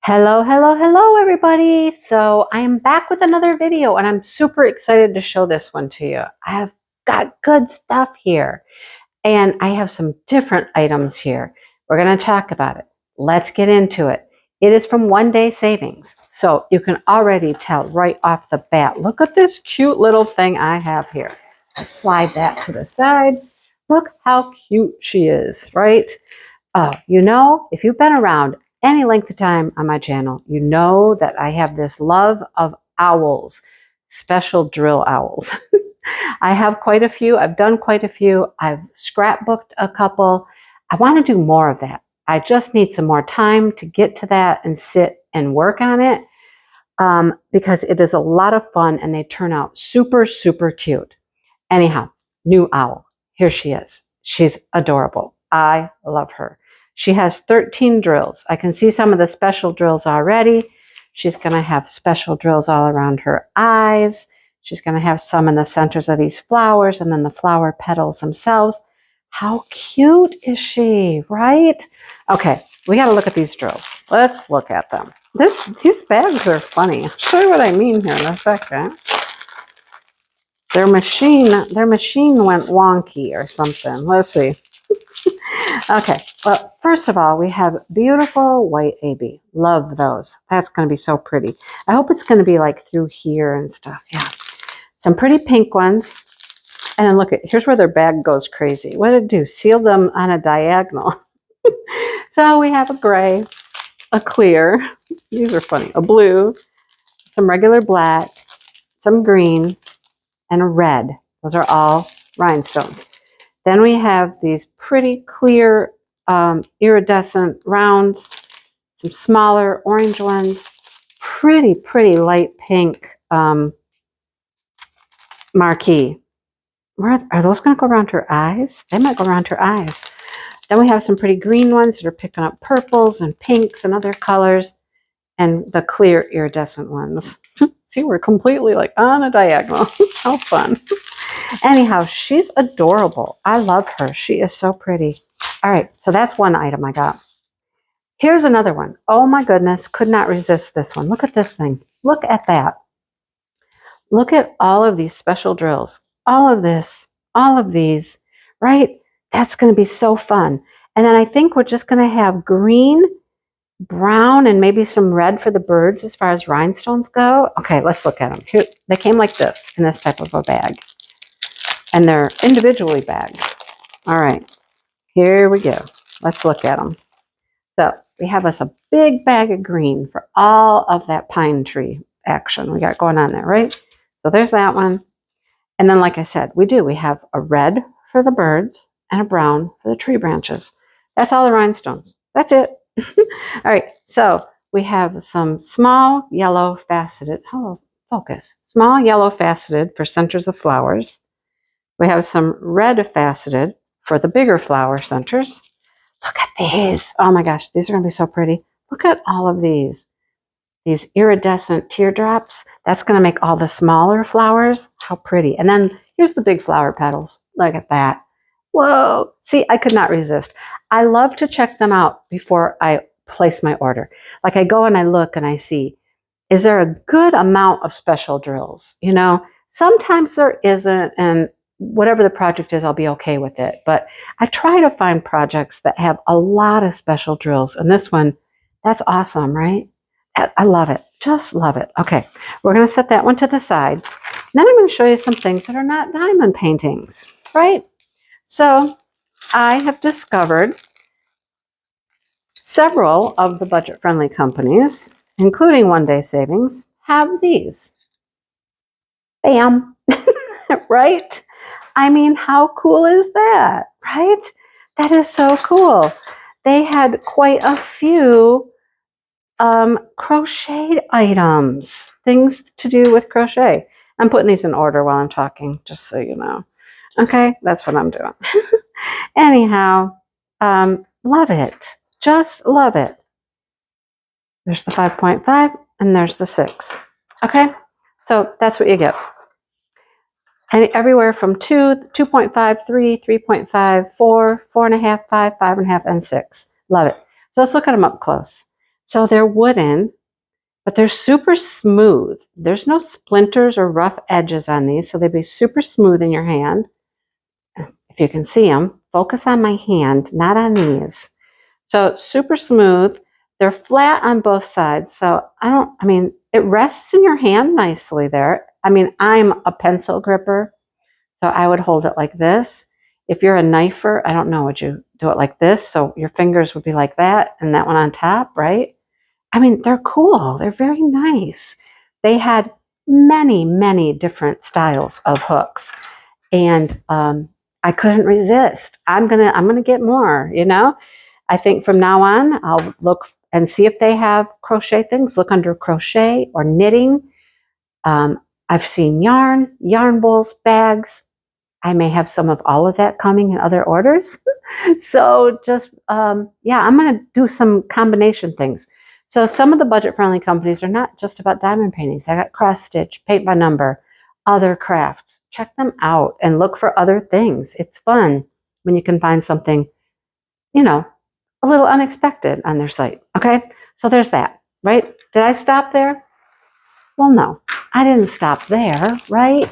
Hello, hello, hello, everybody. So I am back with another video and I'm super excited to show this one to you. I have got good stuff here and I have some different items here. We're going to talk about it. Let's get into it. It is from One Day Savings. So you can already tell right off the bat. Look at this cute little thing I have here. I slide that to the side. Look how cute she is, right? Oh, if you've been around any length of time on my channel, you know that I have this love of owls, special drill owls. I have quite a few. I've done quite a few. I've scrapbooked a couple. I want to do more of that. I just need some more time to get to that and sit and work on it because it is a lot of fun and they turn out super, super cute. Anyhow, new owl. Here she is. She's adorable. I love her. She has 13 drills. I can see some of the special drills already. She's going to have special drills all around her eyes. She's going to have some in the centers of these flowers and then the flower petals themselves. How cute is she, right? Okay, we got to look at these drills. Let's look at them. These bags are funny. I'll show you what I mean here in a second. Their machine went wonky or something. Let's see. Okay, well, first of all, we have beautiful white AB. Love those. That's going to be so pretty. I hope it's going to be like through here and stuff. Yeah. Some pretty pink ones. And then look at, here's where their bag goes crazy. What did it do? Seal them on a diagonal. So we have a gray, a clear, these are funny, a blue, some regular black, some green, and a red. Those are all rhinestones. Then we have these pretty clear iridescent rounds, some smaller orange ones, pretty light pink marquee. Are those going to go around her eyes? They might go around her eyes. Then we have some pretty green ones that are picking up purples and pinks and other colors, and the clear iridescent ones. See, we're completely like on a diagonal. How fun. Anyhow, she's adorable. I love her. She is so pretty. All right, so that's one item I got. Here's another one. Oh my goodness, could not resist this one. Look at this thing. Look at that. Look at all of these special drills. All of this, all of these, right? That's going to be so fun. And then I think we're just going to have green, brown, and maybe some red for the birds as far as rhinestones go. Okay, let's look at them. Here, they came like this in this type of a bag. And they're individually bagged. All right, here we go. Let's look at them. So we have us a big bag of green for all of that pine tree action we got going on there, right? So there's that one. And then, like I said, we have a red for the birds and a brown for the tree branches. That's all the rhinestones. That's it. All right, so we have some small yellow faceted, hello, focus, small yellow faceted for centers of flowers. We have some red faceted for the bigger flower centers. Look at these. Oh my gosh, these are going to be so pretty. Look at all of these iridescent teardrops. That's going to make all the smaller flowers. How pretty. And then here's the big flower petals. Look at that. Whoa. See, I could not resist. I love to check them out before I place my order. Like I go and I look and I see, is there a good amount of special drills? Sometimes there isn't, and whatever the project is, I'll be okay with it. But I try to find projects that have a lot of special drills. And this one, that's awesome, right? I love it. Just love it. Okay, we're going to set that one to the side. Then I'm going to show you some things that are not diamond paintings, right? So I have discovered several of the budget-friendly companies, including One Day Savings, have these. Bam! Right? I mean, how cool is that, right? That is so cool. They had quite a few crocheted items, things to do with crochet. I'm putting these in order while I'm talking, just so you know. Okay, that's what I'm doing. Anyhow, love it. Just love it. There's the 5.5 and there's the 6. Okay, so that's what you get. And everywhere from 2, 2.5, 3, 3.5, 4, 4.5, 5, 5.5, and 6. Love it. So let's look at them up close. So they're wooden, but they're super smooth. There's no splinters or rough edges on these, so they'd be super smooth in your hand. If you can see them, focus on my hand, not on these. So super smooth. They're flat on both sides. So it rests in your hand nicely there. I mean, I'm a pencil gripper, so I would hold it like this. If you're a knifer, I don't know, would you do it like this? So your fingers would be like that and that one on top, right? I mean, they're cool. They're very nice. They had many, many different styles of hooks, and I couldn't resist. I'm gonna get more. I think from now on, I'll look and see if they have crochet things. Look under crochet or knitting. I've seen yarn bowls, bags. I may have some of all of that coming in other orders. So just, yeah, I'm going to do some combination things. So some of the budget-friendly companies are not just about diamond paintings. I got cross stitch, paint by number, other crafts. Check them out and look for other things. It's fun when you can find something, a little unexpected on their site. Okay, so there's that, right? Did I stop there? Well, no, I didn't stop there, right?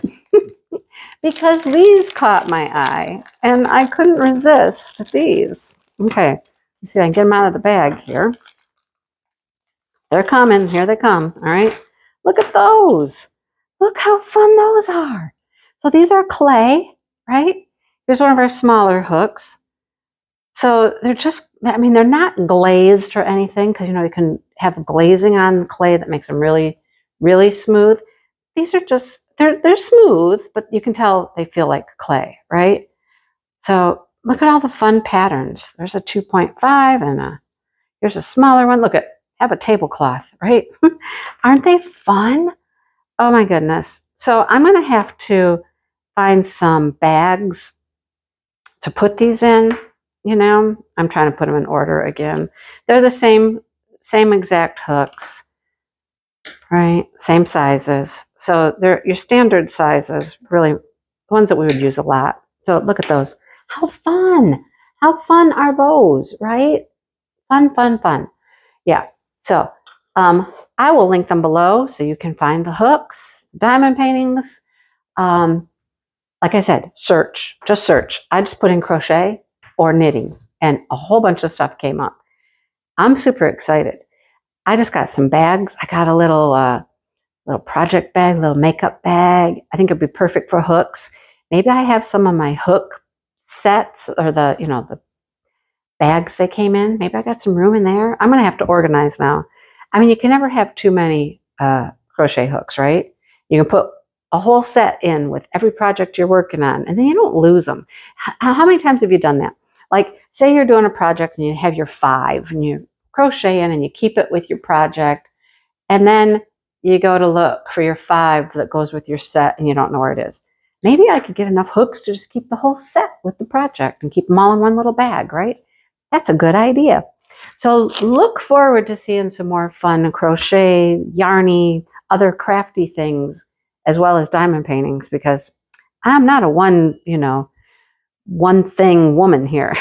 Because these caught my eye and I couldn't resist these. Okay, you see, I can get them out of the bag here. They're coming, here they come, all right? Look at those. Look how fun those are. So these are clay, right? Here's one of our smaller hooks. So they're just, they're not glazed or anything because, you can have glazing on clay that makes them really, really smooth. These are just, they're smooth, but you can tell they feel like clay, right? So look at all the fun patterns. There's a 2.5 and here's a smaller one. Look at, have a tablecloth, right? Aren't they fun? Oh my goodness. So I'm going to have to find some bags to put these in. I'm trying to put them in order again. They're the same exact hooks, right? Same sizes. So they're your standard sizes, really, the ones that we would use a lot. So look at those. How fun. How fun are those, right? Fun, fun, fun. Yeah. So I will link them below so you can find the hooks, diamond paintings. Like I said, just search. I just put in crochet or knitting and a whole bunch of stuff came up. I'm super excited. I just got some bags. I got a little project bag, little makeup bag. I think it'd be perfect for hooks. Maybe I have some of my hook sets or the bags they came in. Maybe I got some room in there. I'm going to have to organize now. You can never have too many crochet hooks, right? You can put a whole set in with every project you're working on, and then you don't lose them. How many times have you done that? Like, say you're doing a project and you have your 5 and you crochet in and you keep it with your project, and then you go to look for your 5 that goes with your set and you don't know where it is. Maybe I could get enough hooks to just keep the whole set with the project and keep them all in one little bag, right? That's a good idea. So look forward to seeing some more fun crochet, yarny, other crafty things, as well as diamond paintings, because I'm not a one thing woman here.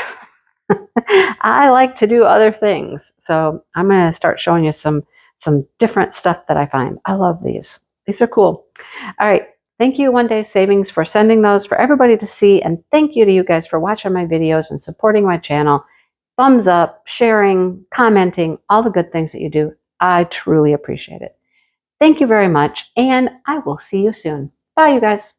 I like to do other things. So I'm going to start showing you some different stuff that I find. I love these. These are cool. All right. Thank you, One Day Savings, for sending those for everybody to see. And thank you to you guys for watching my videos and supporting my channel. Thumbs up, sharing, commenting, all the good things that you do. I truly appreciate it. Thank you very much, and I will see you soon. Bye, you guys.